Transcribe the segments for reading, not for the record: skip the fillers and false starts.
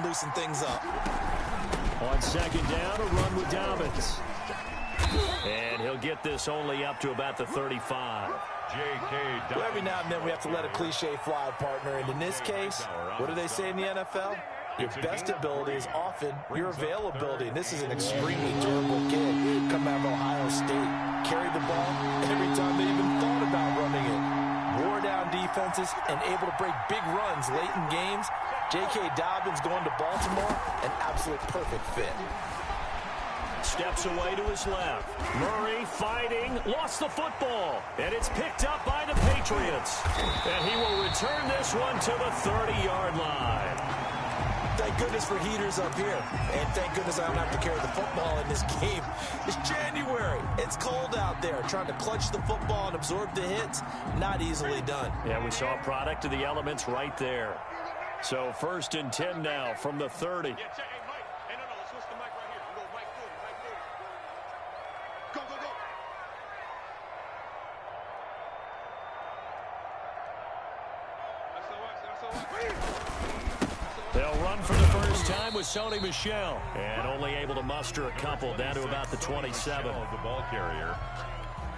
loosen things up. On second down, a run with Dobbins. And he'll get this only up to about the 35. Well, every now and then we have to let a cliche fly, partner. And in this case, what do they say in the NFL? Your best ability is often your availability. And this is an extremely durable kid coming out of Ohio State. Carried the ball every time they even thought about running it. Wore down defenses and able to break big runs late in games. J.K. Dobbins going to Baltimore, an absolute perfect fit. Steps away to his left. Murray fighting, lost the football, and it's picked up by the Patriots. And he will return this one to the 30-yard line. Thank goodness for heaters up here. And thank goodness I don't have to carry the football in this game. It's January. It's cold out there. Trying to clutch the football and absorb the hits, not easily done. Yeah, we saw a product of the elements right there. So 1st and 10 now from the 30. They'll run for the first time with Sony Michel. And only able to muster a couple down to about the 27. The ball carrier.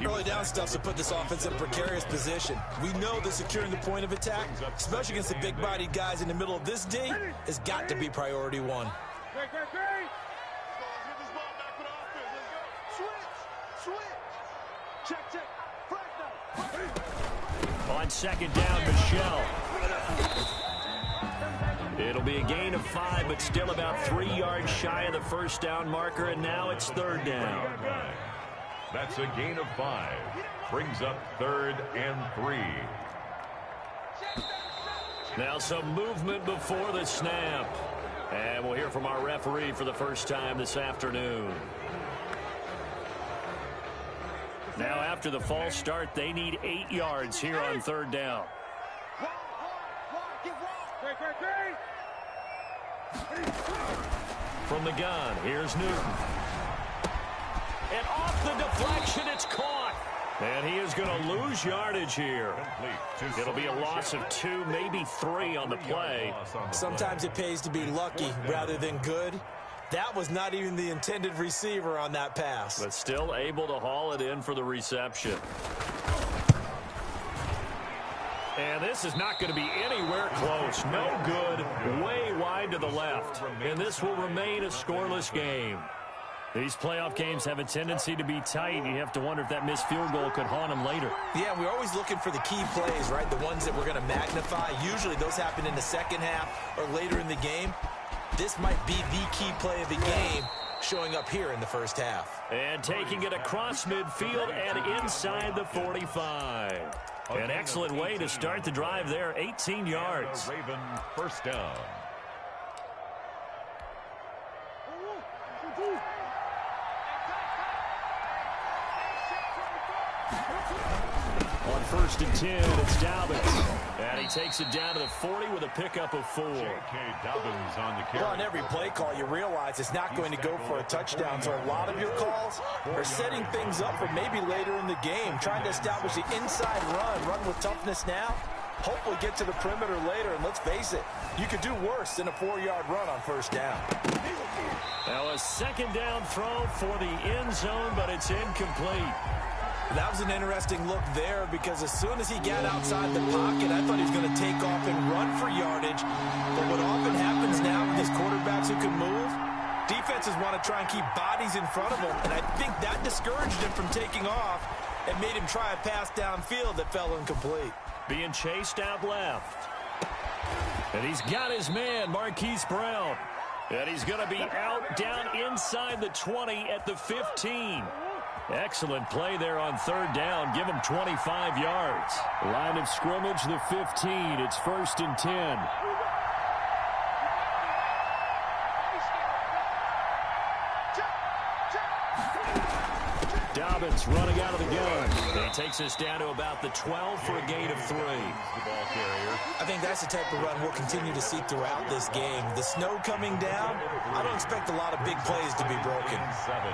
Early down stuff to put this offense in a precarious position. We know that securing the point of attack, especially against the big-bodied guys in the middle of this D, has got to be priority one. On second down, Michel. It'll be a gain of 5, but still about 3 yards shy of the first down marker, and now it's 3rd down. That's a gain of 5. Brings up 3rd and 3. Now some movement before the snap. And we'll hear from our referee for the first time this afternoon. Now after the false start, they need 8 yards here on 3rd down. From the gun, here's Newton. And off the deflection, it's caught. And he is going to lose yardage here. It'll be a loss of 2, maybe 3 on the play. Sometimes it pays to be lucky rather than good. That was not even the intended receiver on that pass. But still able to haul it in for the reception. And this is not going to be anywhere close. No good. Way wide to the left. And this will remain a scoreless game. These playoff games have a tendency to be tight. You have to wonder if that missed field goal could haunt them later. Yeah, we're always looking for the key plays, right? The ones that we're going to magnify. Usually those happen in the second half or later in the game. This might be the key play of the game showing up here in the first half. And taking it across midfield and inside the 45. An excellent way to start the drive there, 18 yards. Raven, first down. On 1st and 10, it's Dobbins. And he takes it down to the 40 with a pickup of 4. J.K. Dobbins on the carry. Well, on every play call, you realize it's not going to go for a touchdown. So a lot of your calls are setting things up for maybe later in the game, trying to establish the inside run with toughness now. Hopefully get to the perimeter later, and let's face it, you could do worse than a 4-yard run on first down. Now a second down throw for the end zone, but it's incomplete. That was an interesting look there because as soon as he got outside the pocket, I thought he was going to take off and run for yardage. But what often happens now with these quarterbacks who can move, defenses want to try and keep bodies in front of him. And I think that discouraged him from taking off and made him try a pass downfield that fell incomplete. Being chased out left. And he's got his man, Marquise Brown. And he's going to be out down inside the 20 at the 15. Excellent play there on 3rd down. Give him 25 yards. Line of scrimmage, the 15. It's 1st and 10. Dobbins running out of the gun. And he takes us down to about the 12 for a gain of 3. The ball carrier. I think that's the type of run we'll continue to see throughout this game. The snow coming down, I don't expect a lot of big plays to be broken. 7.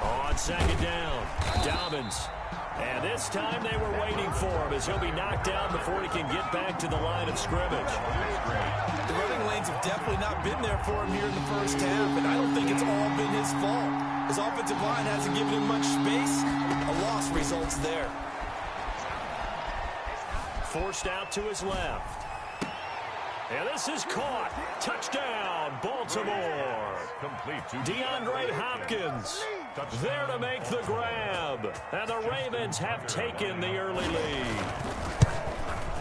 On second down, Dobbins. And this time they were waiting for him as he'll be knocked down before he can get back to the line of scrimmage. The run definitely not been there for him here in the first half, and I don't think it's all been his fault. His offensive line hasn't given him much space. A loss results there. Forced out to his left. And this is caught. Touchdown, Baltimore. Complete to DeAndre Hopkins there to make the grab. And the Ravens have taken the early lead.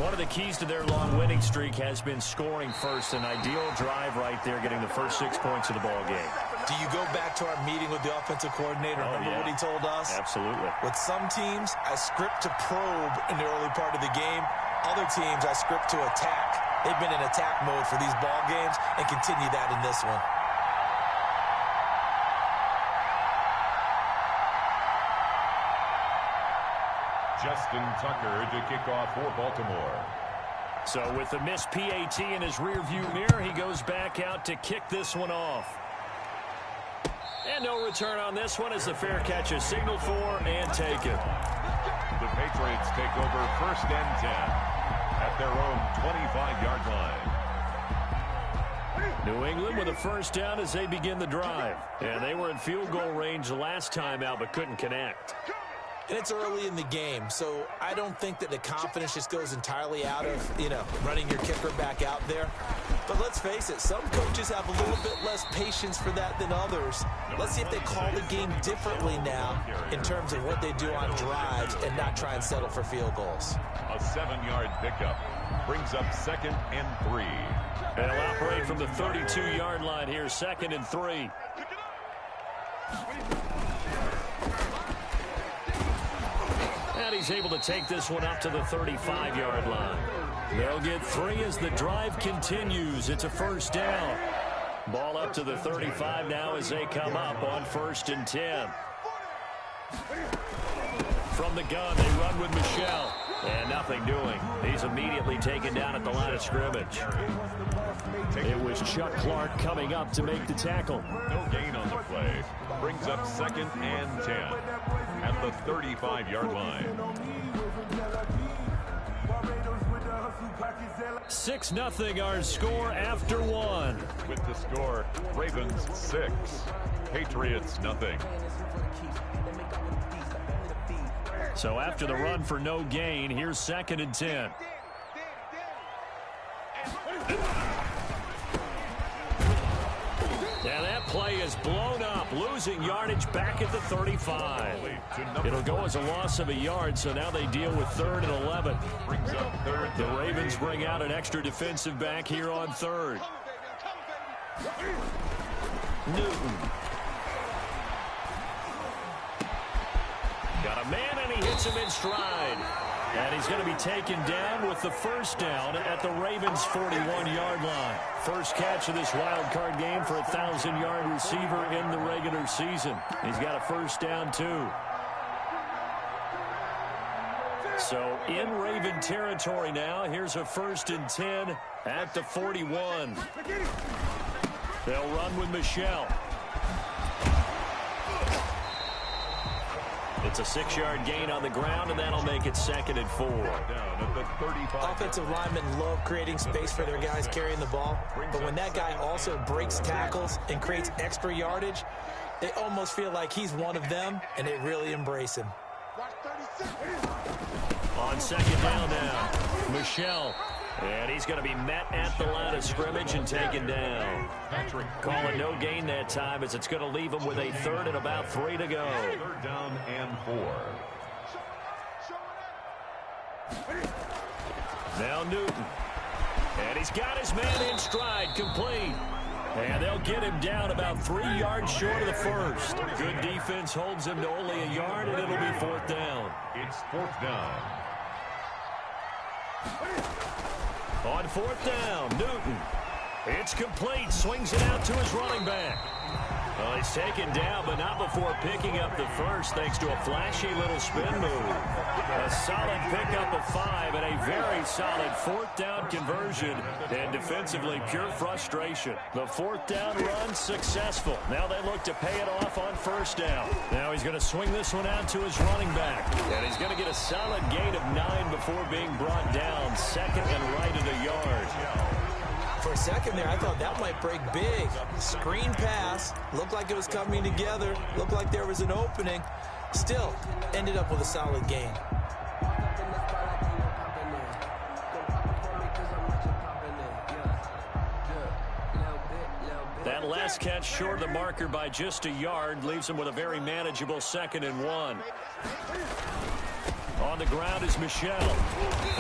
One of the keys to their long winning streak has been scoring first. An ideal drive right there, getting the first 6 points of the ball game. Do you go back to our meeting with the offensive coordinator? Remember what he told us? Absolutely. With some teams, I script to probe in the early part of the game. Other teams, I script to attack. They've been in attack mode for these ball games and continue that in this one. Justin Tucker to kick off for Baltimore. So with the missed PAT in his rearview mirror, he goes back out to kick this one off. And no return on this one as the fair catch is signaled for and taken. The Patriots take over 1st and 10 at their own 25-yard line. New England with a first down as they begin the drive. And they were in field goal range last time out but couldn't connect. And it's early in the game, so I don't think that the confidence just goes entirely out of, running your kicker back out there. But let's face it, some coaches have a little bit less patience for that than others. Let's see if they call the game differently now in terms of what they do on drives and not try and settle for field goals. A 7-yard pickup brings up 2nd and 3. They'll operate from the 32-yard line here, 2nd and 3. And he's able to take this one up to the 35-yard line. They'll get 3 as the drive continues. It's a first down. Ball up to the 35 now as they come up on 1st and 10. From the gun, they run with Michel. And nothing doing. He's immediately taken down at the line of scrimmage. It was Chuck Clark coming up to make the tackle. No gain on the play. Brings up 2nd and 10 at the 35-yard line. 6-0 our score after one. With the score, Ravens 6, Patriots nothing. So after the run for no gain, here's 2nd and 10. And that play is blown up, losing yardage back at the 35. It'll go as a loss of a yard, so now they deal with 3rd and 11. The Ravens bring out an extra defensive back here on 3rd. Newton. Got a man, and he hits him in stride. And he's going to be taken down with the first down at the Ravens' 41-yard line. First catch of this wild card game for a 1,000-yard receiver in the regular season. He's got a first down, too. So in Raven territory now. Here's a 1st and 10 at the 41. They'll run with Michel. It's a 6-yard gain on the ground, and that'll make it 2nd and 4. Down at the 35. Offensive linemen love creating space for their guys carrying the ball, but when that guy also breaks tackles and creates extra yardage, they almost feel like he's one of them, and they really embrace him. On 2nd down now, Michel. And he's going to be met at the line of scrimmage and taken down. Calling no gain that time as it's going to leave him with a 3rd and about 3 to go. 3rd down and 4. Now Newton. And he's got his man in stride, complete. And they'll get him down about 3 yards short of the first. Good defense holds him to only a yard, and it'll be 4th down. It's 4th down. On 4th down, Newton. It's complete. Swings it out to his running back. Well, he's taken down, but not before picking up the first, thanks to a flashy little spin move. A solid pickup of 5 and a very solid 4th down conversion. And defensively, pure frustration. The 4th down run successful. Now they look to pay it off on 1st down. Now he's going to swing this one out to his running back. And he's going to get a solid gain of 9 before being brought down. 2nd and right of the yard. For a second there, I thought that might break big. Screen pass, looked like it was coming together, looked like there was an opening. Still, ended up with a solid gain. That last catch short of the marker by just a yard leaves him with a very manageable 2nd and 1. On the ground is Michel.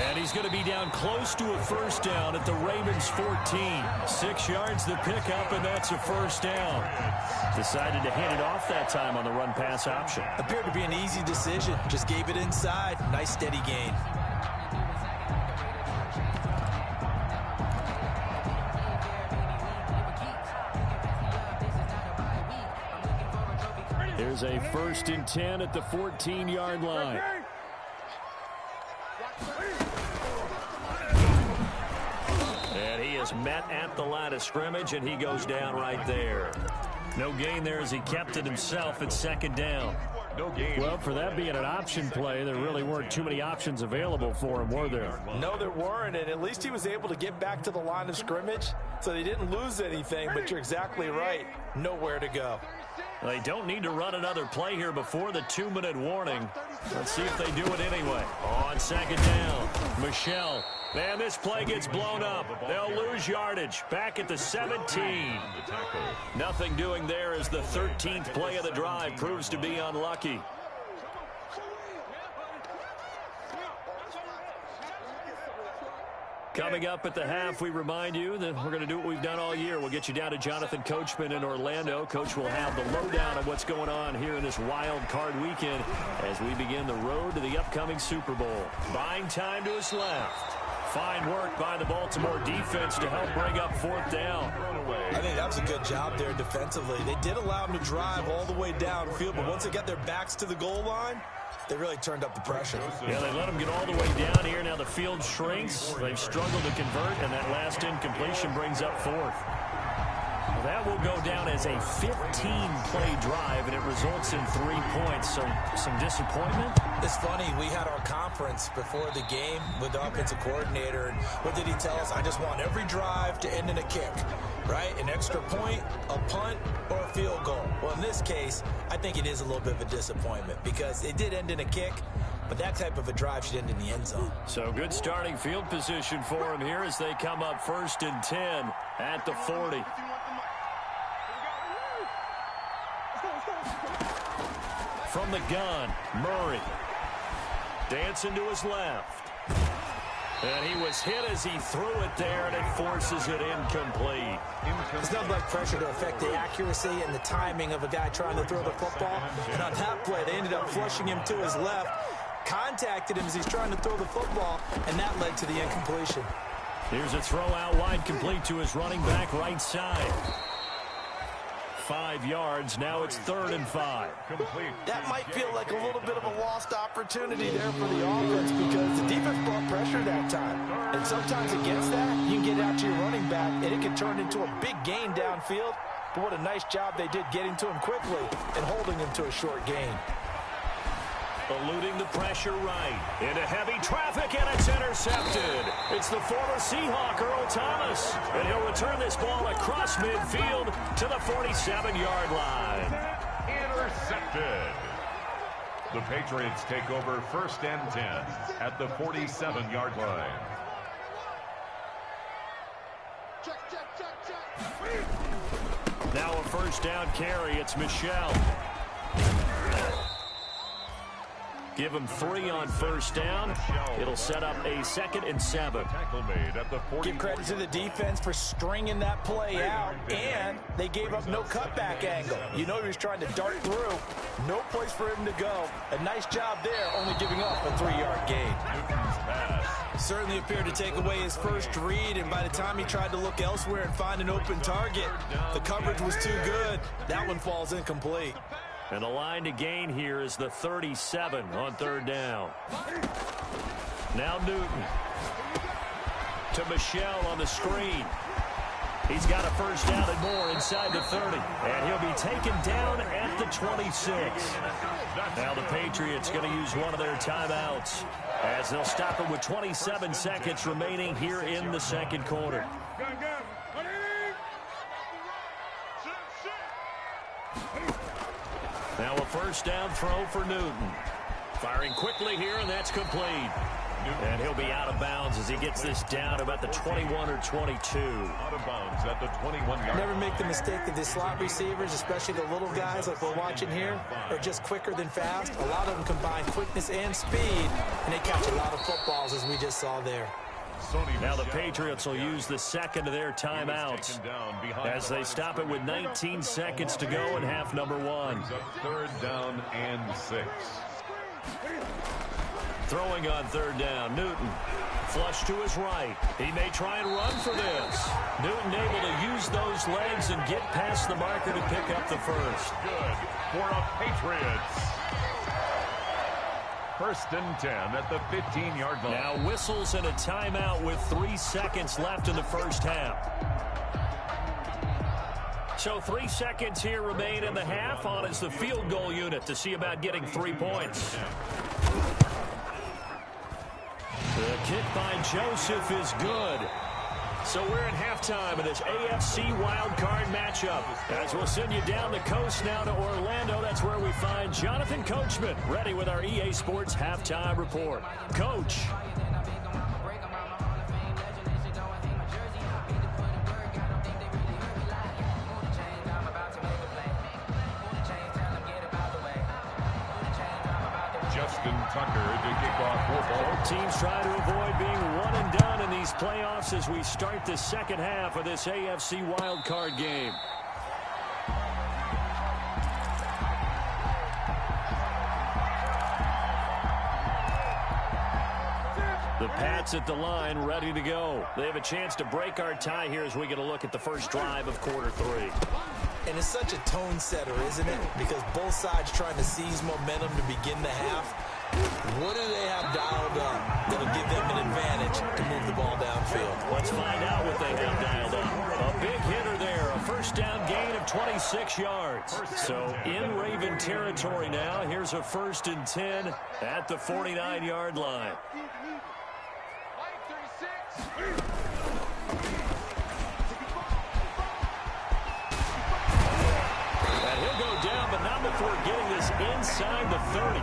And he's going to be down close to a first down at the Ravens 14. 6 yards the pickup, and that's a first down. Decided to hand it off that time on the run-pass option. Appeared to be an easy decision. Just gave it inside. Nice steady gain. There's a 1st and 10 at the 14-yard line. And he is met at the line of scrimmage, and he goes down right there. No gain there as he kept it himself at 2nd down. No gain. Well, for that being an option play, there really weren't too many options available for him, were there? No, there weren't, and at least he was able to get back to the line of scrimmage, so they didn't lose anything, but you're exactly right. Nowhere to go. They don't need to run another play here before the 2-minute warning. Let's see if they do it anyway. On 2nd down, Michel. Man, this play gets blown up. They'll lose yardage. Back at the 17. Nothing doing there as the 13th play of the drive proves to be unlucky. Coming up at the half, we remind you that we're going to do what we've done all year. We'll get you down to Jonathan Coachman in Orlando. Coach will have the lowdown of what's going on here in this wild card weekend as we begin the road to the upcoming Super Bowl. Buying time to his left. Fine work by the Baltimore defense to help bring up 4th down. I think that was a good job there defensively. They did allow them to drive all the way downfield, but once they got their backs to the goal line, they really turned up the pressure. Yeah, they let them get all the way down here. Now the field shrinks. They've struggled to convert, and that last incompletion brings up 4th. Well, that will go down as a 15-play drive, and it results in 3 points. So some disappointment. It's funny, we had our conference before the game with the offensive coordinator, and what did he tell us? I just want every drive to end in a kick, right? An extra point, a punt, or a field goal. Well, in this case, I think it is a little bit of a disappointment because it did end in a kick, but that type of a drive should end in the end zone. So good starting field position for him here as they come up 1st and 10 at the 40. From the gun, Murray. Dancing to his left. And he was hit as he threw it there, and it forces it incomplete. It's nothing like pressure to affect the accuracy and the timing of a guy trying to throw the football. And on that play, they ended up flushing him to his left, contacted him as he's trying to throw the football, and that led to the incompletion. Here's a throw out wide, complete to his running back right side. 5 yards. Now it's 3rd and 5. That might feel like a little bit of a lost opportunity there for the offense because the defense brought pressure that time. And sometimes against that, you can get out to your running back, and it can turn into a big gain downfield. But what a nice job they did getting to him quickly and holding him to a short gain. Eluding the pressure right. Into heavy traffic, and it's intercepted. It's the former Seahawk, Earl Thomas. And he'll return this ball across midfield to the 47-yard line. Intercepted. The Patriots take over 1st and 10 at the 47-yard line. Now a 1st down carry. It's Michel. Give him 3 on 1st down. It'll set up a 2nd and 7. Give credit to the defense for stringing that play out, and they gave up no cutback angle. You know he was trying to dart through. No place for him to go. A nice job there, only giving up a 3-yard gain. Certainly appeared to take away his first read, and by the time he tried to look elsewhere and find an open target, the coverage was too good. That one falls incomplete. And the line to gain here is the 37 on 3rd down. Now Newton. To Michel on the screen. He's got a 1st down and more inside the 30. And he'll be taken down at the 26. Now the Patriots going to use one of their timeouts as they'll stop him with 27 seconds remaining here in the 2nd quarter. Now a first down throw for Newton. Firing quickly here, and that's complete. And he'll be out of bounds as he gets this down about the 21 or 22. Out of bounds at the 21-yard. Never make the mistake that the slot receivers, especially the little guys like we're watching here, are just quicker than fast. A lot of them combine quickness and speed, and they catch a lot of footballs, as we just saw there. Now the Patriots will use the second of their timeouts as they stop it with 19 seconds to go in half number one. Third down and 6. Throwing on third down, Newton. Flush to his right. He may try and run for this. Newton able to use those legs and get past the marker to pick up the first. Good for the Patriots. First and 10 at the 15-yard line. Now whistles and a timeout with 3 seconds left in the first half. So 3 seconds here remain in the half. On is the field goal unit to see about getting 3 points. The kick by Joseph is good. So we're in halftime of this AFC wildcard matchup. As we'll send you down the coast now to Orlando, that's where we find Jonathan Coachman, ready with our EA Sports halftime report. Coach. Justin Tucker to kick off football. Both teams try to avoid being one and done in these playoffs as we start the second half of this AFC wildcard game. The Pats at the line, ready to go. They have a chance to break our tie here as we get a look at the first drive of quarter 3. And it's such a tone setter, isn't it? Because both sides trying to seize momentum to begin the half. What do they have dialed up that'll give them an advantage to move the ball downfield? Let's find out what they have dialed up. A big hitter there, a first down gain of 26 yards. So in Raven territory now, here's a 1st and 10 at the 49-yard line. And he'll go down, but not before getting this inside the 30.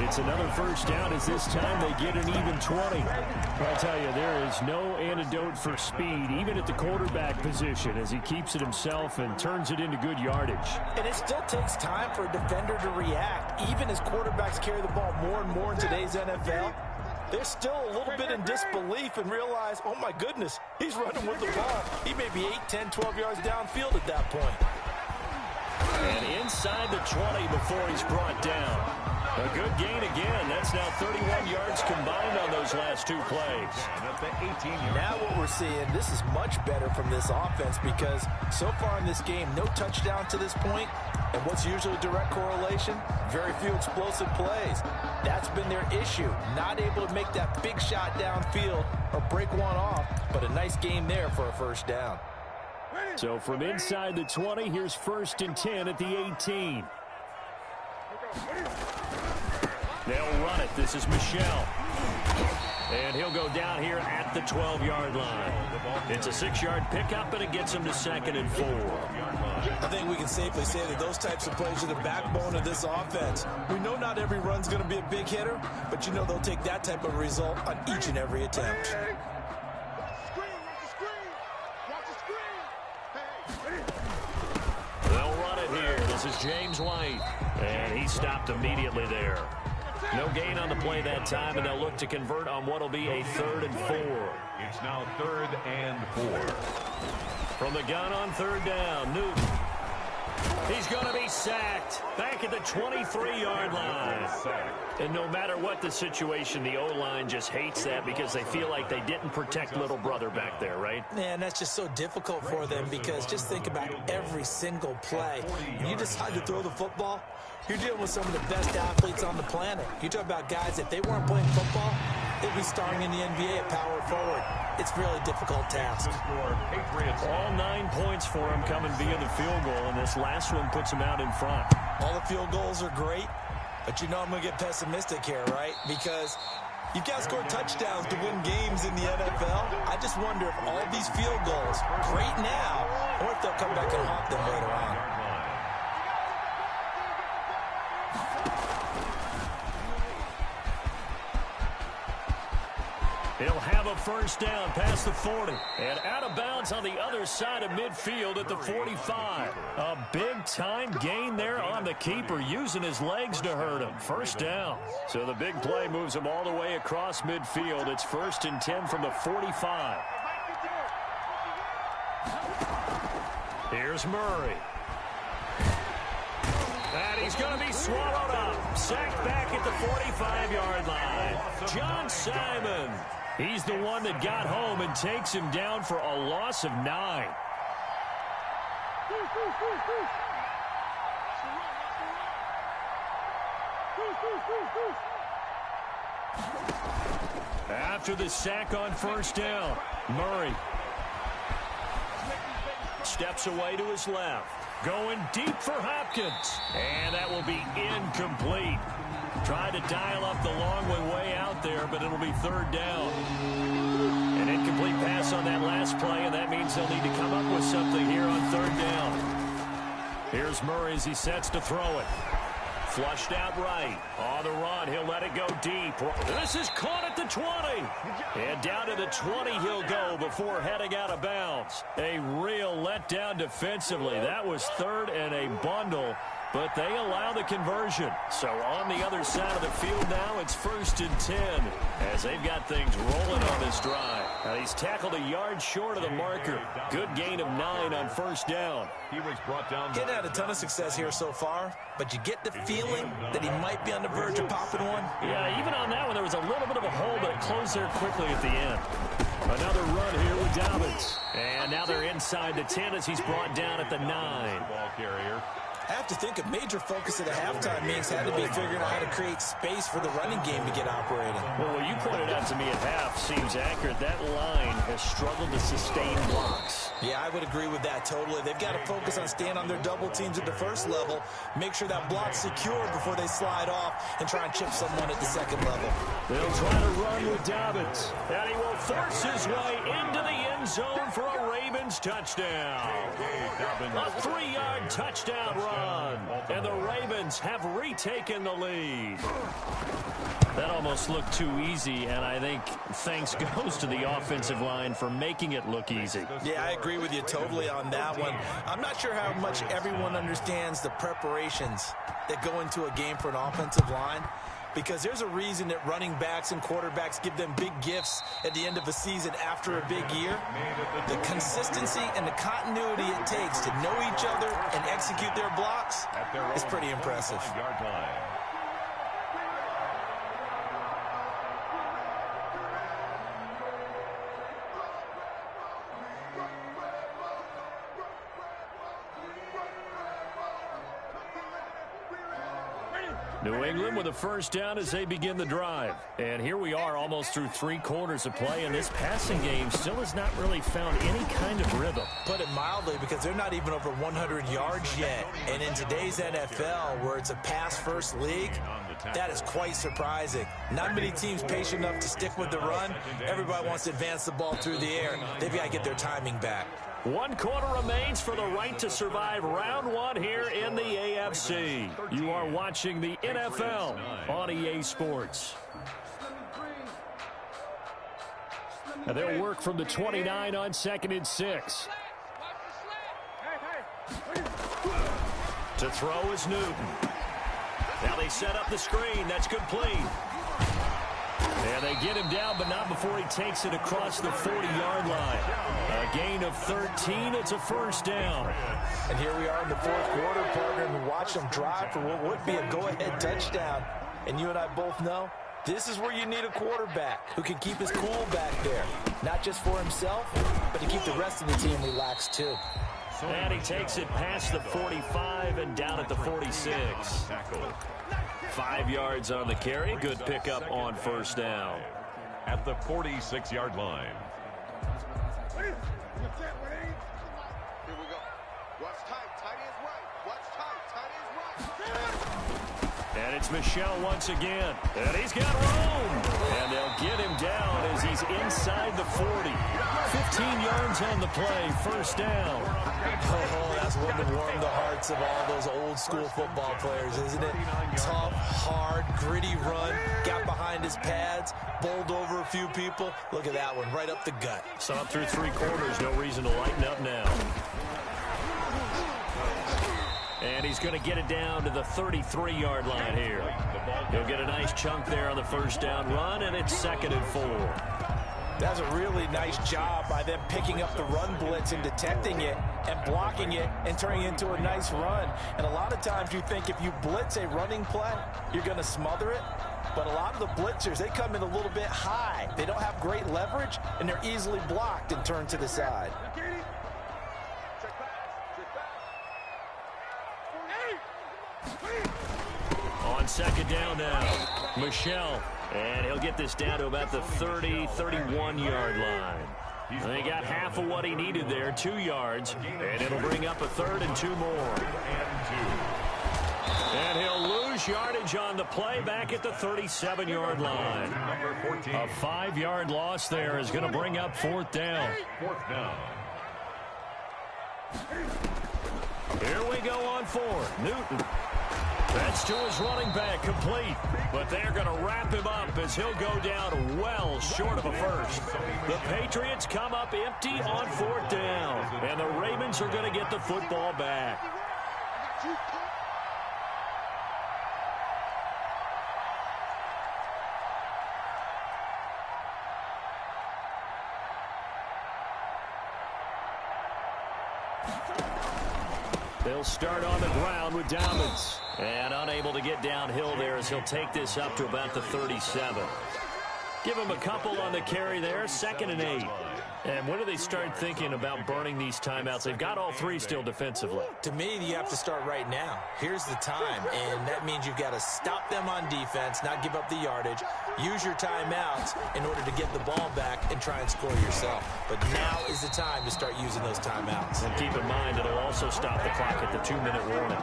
It's another first down as this time they get an even 20. I tell you, there is no antidote for speed, even at the quarterback position, as he keeps it himself and turns it into good yardage. And it still takes time for a defender to react. Even as quarterbacks carry the ball more and more in today's NFL, they're still a little bit in disbelief and realize, oh my goodness, he's running with the ball. He may be 8, 10, 12 yards downfield at that point. And inside the 20 before he's brought down. A good gain again. That's now 31 yards combined on those last 2 plays. Now what we're seeing, this is much better from this offense because so far in this game, no touchdown to this point. And what's usually a direct correlation? Very few explosive plays. That's been their issue. Not able to make that big shot downfield or break one off, but a nice game there for a first down. So from inside the 20, here's 1st and 10 at the 18. They'll run it. This is Michel. And he'll go down here at the 12-yard line. It's a 6-yard pickup, and it gets him to 2nd and 4. I think we can safely say that those types of plays are the backbone of this offense. We know not every run's going to be a big hitter, but you know they'll take that type of result on each and every attempt. They'll run it here. This is James White. And he stopped immediately there. No gain on the play that time, and they'll look to convert on what will be a 3rd and 4. It's now 3rd and 4. From the gun on 3rd down, Newton. He's going to be sacked back at the 23-yard line. And no matter what the situation, the O-line just hates that because they feel like they didn't protect little brother back there, right? Man, that's just so difficult for them because just think about every single play. When you decide to throw the football, you're dealing with some of the best athletes on the planet. You talk about guys, if they weren't playing football, they'd be starring in the NBA at power forward. It's a really difficult task. All 9 points for him coming via the field goal, and this last one puts him out in front. All the field goals are great, but you know I'm going to get pessimistic here, right? Because you've got to score touchdowns to win games in the NFL. I just wonder if all these field goals, great now, or if they'll come back and haunt them later on. He'll have a first down past the 40. And out of bounds on the other side of midfield at the 45. A big-time gain there on the keeper, using his legs to hurt him. First down. So the big play moves him all the way across midfield. It's 1st and 10 from the 45. Here's Murray. And he's going to be swallowed up. Sacked back at the 45-yard line. John Simon. He's the one that got home and takes him down for a loss of 9. After the sack on first down, Murray steps away to his left. Going deep for Hopkins. And that will be incomplete. Tried to dial up the long way out there, but it'll be 3rd down. An incomplete pass on that last play, and that means they'll need to come up with something here on 3rd down. Here's Murray as he sets to throw it. Flushed out right. On the run, he'll let it go deep. This is caught at the 20. And down to the 20 he'll go before heading out of bounds. A real letdown defensively. That was 3rd and a bundle, but they allow the conversion. So on the other side of the field now, it's 1st and 10 as they've got things rolling on this drive. Now he's tackled a yard short of the marker. Good gain of 9 on first down. He was brought down. Getting had a ton of success here so far, but you get the feeling that he might be on the verge of popping one. Yeah, even on that one, there was a little bit of a hole, but it closed there quickly at the end. Another run here with Dobbins. And now they're inside the 10 as he's brought down at the 9. Ball carrier. I have to think a major focus of the halftime meetings had to be figuring out how to create space for the running game to get operating. Well, what you pointed out to me at half seems accurate. That line has struggled to sustain blocks. Yeah, I would agree with that totally. They've got to focus on staying on their double teams at the first level, make sure that block's secure before they slide off and try and chip someone at the second level. They'll try to run with Dobbins. And he will force his way into the end zone for a Ravens touchdown. A 3-yard touchdown run. And the Ravens have retaken the lead. That almost looked too easy, and I think thanks goes to the offensive line for making it look easy. Yeah, I agree with you totally on that one. I'm not sure how much everyone understands the preparations that go into a game for an offensive line, because there's a reason that running backs and quarterbacks give them big gifts at the end of a season after a big year. The consistency and the continuity it takes to know each other and execute their blocks is pretty impressive. New England with a first down as they begin the drive. And here we are almost through 3 quarters of play, and this passing game still has not really found any kind of rhythm. Put it mildly, because they're not even over 100 yards yet. And in today's NFL, where it's a pass-first league, that is quite surprising. Not many teams patient enough to stick with the run. Everybody wants to advance the ball through the air. They've got to get their timing back. 1 quarter remains for the right to survive round 1 here in the AFC. You are watching the NFL on EA Sports. And they'll work from the 29 on 2nd and 6. To throw is Newton. Now they set up the screen. That's complete. And they get him down, but not before he takes it across the 40-yard line. A gain of 13. It's a first down. And here we are in the 4th quarter, partner, and watch them drive for what would be a go-ahead touchdown. And you and I both know this is where you need a quarterback who can keep his cool back there. Not just for himself, but to keep the rest of the team relaxed too. And he takes it past the 45 and down at the 46. 5 yards on the carry. Good pickup on first down. At the 46-yard line. Here we go. Watch tight. Tight is right. Watch tight. Tight is right. And it's Michel once again. And he's got room. And they'll get him down as he's inside the 40. 15 yards on the play. First down. Oh, that's wonderful. to warm the hearts of all those old school football players, isn't it? Tough, hard, gritty run, got behind his pads, bowled over a few people. Look at that one, right up the gut. So up through 3 quarters, no reason to lighten up now. And he's going to get it down to the 33-yard line here. He'll get a nice chunk there on the first down run, and it's 2nd and 4. That's a really nice job by them picking up the run blitz and detecting it and blocking it and turning it into a nice run. And a lot of times you think if you blitz a running play, you're going to smother it. But a lot of the blitzers, they come in a little bit high. They don't have great leverage, and they're easily blocked and turned to the side. On 2nd down now, Michel. And he'll get this down to about the 30, 31-yard line. And he got half of what he needed there, 2 yards. And it'll bring up a 3rd and 2 more. And he'll lose yardage on the play back at the 37-yard line. A 5-yard loss there is going to bring up 4th down. Here we go on 4th. Newton. That's to his running back, complete. But they're going to wrap him up as he'll go down well short of a first. The Patriots come up empty on 4th down. And the Ravens are going to get the football back. They'll start on the ground with Dobbins. And unable to get downhill there as he'll take this up to about the 37. Give him a couple on the carry there, 2nd and 8. And when do they start thinking about burning these timeouts? They've got all 3 still defensively. To me, you have to start right now. Here's the time, and that means you've got to stop them on defense, not give up the yardage, use your timeouts in order to get the ball back and try and score yourself. But now is the time to start using those timeouts. And keep in mind, it'll also stop the clock at the 2-minute warning.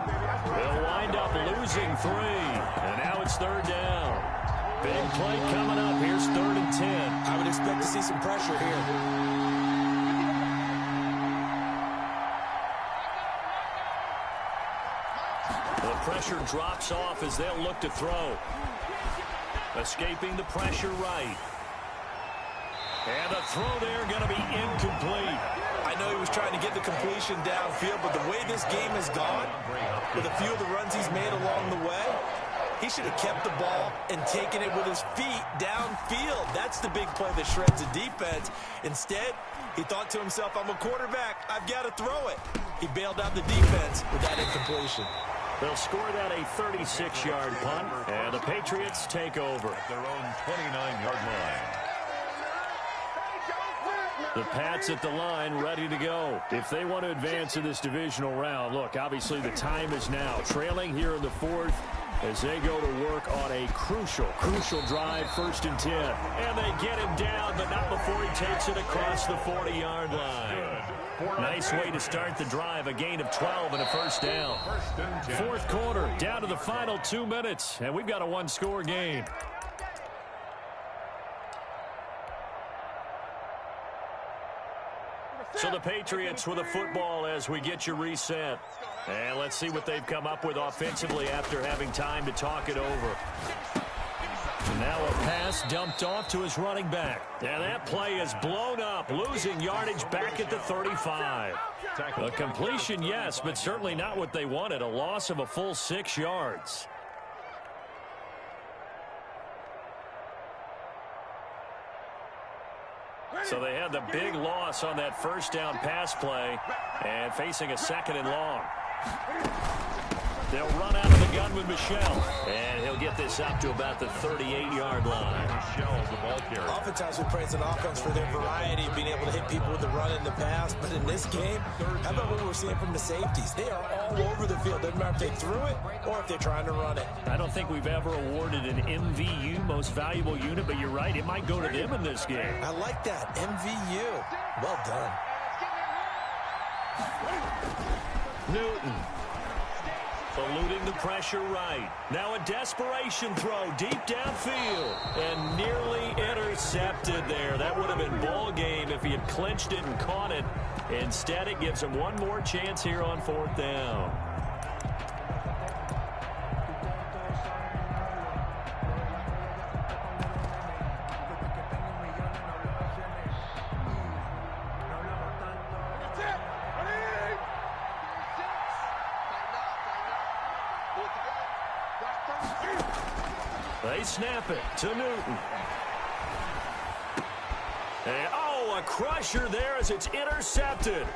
They'll wind up losing 3, and now it's 3rd down. Big play coming up. Here's 3rd and 10. I would expect to see some pressure here. The pressure drops off as they'll look to throw. Escaping the pressure right. And the throw there going to be incomplete. I know he was trying to get the completion downfield, but the way this game has gone, with a few of the runs he's made along the way, he should have kept the ball and taken it with his feet downfield. That's the big play that shreds the defense. Instead, he thought to himself, I'm a quarterback. I've got to throw it. He bailed out the defense with that incompletion. They'll score that a 36-yard punt, and the Patriots take over at their own 29-yard line. The Pats at the line ready to go. If they want to advance in this divisional round, look, obviously the time is now. Trailing here in the 4th as they go to work on a crucial drive, 1st and 10. And they get him down, but not before he takes it across the 40-yard line. Nice way to start the drive, a gain of 12 and a 1st down. 4th quarter, down to the final 2 minutes, and we've got a 1-score game. So the Patriots with a football as we get you reset. And let's see what they've come up with offensively after having time to talk it over. Now a pass dumped off to his running back. And that play is blown up, losing yardage back at the 35. A completion, yes, but certainly not what they wanted. A loss of a full 6 yards. So they had the big loss on that 1st down pass play and facing a 2nd and long. They'll run out of the gun with Michel, and he'll get this up to about the 38-yard line. Michel's the ball carrier. Oftentimes we praise an offense for their variety of being able to hit people with the run in the pass, but in this game, how about what we're seeing from the safeties? They are all over the field. Doesn't matter if they threw it or if they're trying to run it. I don't think we've ever awarded an MVU, most valuable unit, but you're right, it might go to them in this game. I like that, MVU. Well done. Newton. Eluding the pressure right. Now a desperation throw deep downfield. And nearly intercepted there. That would have been ball game if he had clinched it and caught it. Instead, it gives them one more chance here on 4th down. They snap it to Newton. And, oh, a crusher there as it's intercepted.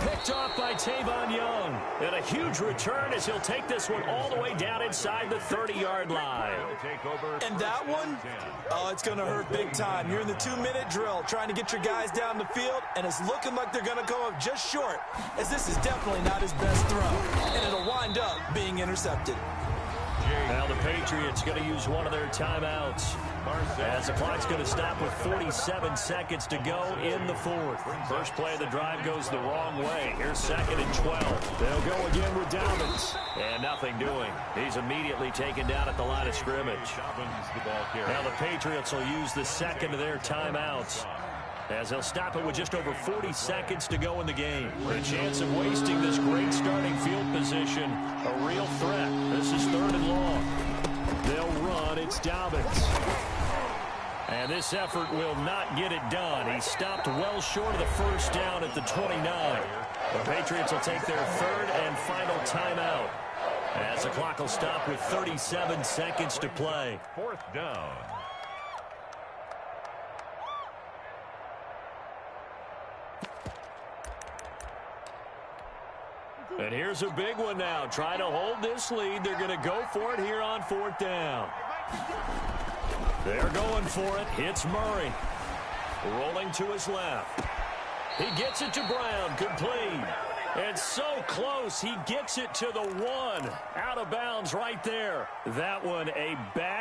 Picked off by Tavon Young. And a huge return as he'll take this one all the way down inside the 30-yard line. And that one, oh, it's going to hurt big time. You're in the 2-minute drill trying to get your guys down the field, and it's looking like they're going to go up just short, as this is definitely not his best throw, and it'll wind up being intercepted. Now the Patriots going to use one of their timeouts as the clock's going to stop with 47 seconds to go in the 4th. First play of the drive goes the wrong way. Here's 2nd and 12. They'll go again with Dobbins. And nothing doing. He's immediately taken down at the line of scrimmage. Now the Patriots will use the second of their timeouts, as they'll stop it with just over 40 seconds to go in the game. The chance of wasting this great starting field position, a real threat. This is 3rd and long. They'll run. It's Dobbins. And this effort will not get it done. He stopped well short of the first down at the 29. The Patriots will take their 3rd and final timeout, as the clock will stop with 37 seconds to play. 4th down. And here's a big one now. Trying to hold this lead. They're going to go for it here on 4th down. They're going for it. Hits Murray. Rolling to his left. He gets it to Brown. Complete. And so close. He gets it to the 1. Out of bounds right there. That one a bad